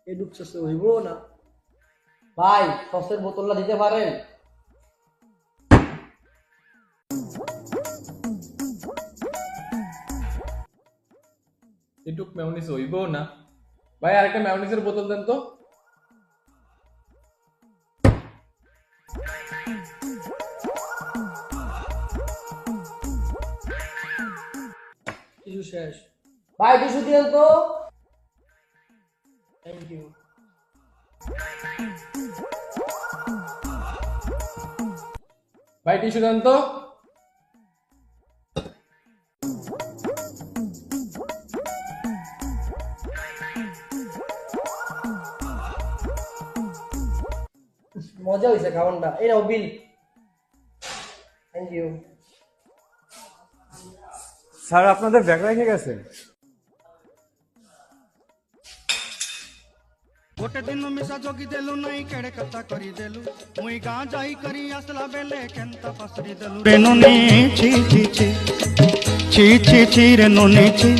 এডুক সসে হইব না। ভাই সসের বোতলটা দিতে পারেন? এটুক মেয়োনিজ হইব না। ভাই আরেকটা মেয়োনিজের বোতল দেন তো। টিস্যু শেষ। ভাই টিস্যু দিয়েন তো। Thank you. ভাই টিস্যু দেন তো। মজা হয়েছে খাবারটা। এই নাও বিল। Thank you. স্যার আপনাদের ব্যাগ রেখে গেছে। ଗୋଟେ ଦିନ ମିଶା ଜଗି ଦେଲୁ ନାଇଁ କେଡ଼େ କଥା କରି ଦେଲୁ ମୁଇଁ ଗାଁ ଯାଇ କରି ଆସିଲା ବେଲେ କେନ୍ତା ପାସରି ଦେଲୁ ରେ ନୁନି ଛି ଛି ଛି ଛି ଛି ଛି ରେ ନୁନି ଛି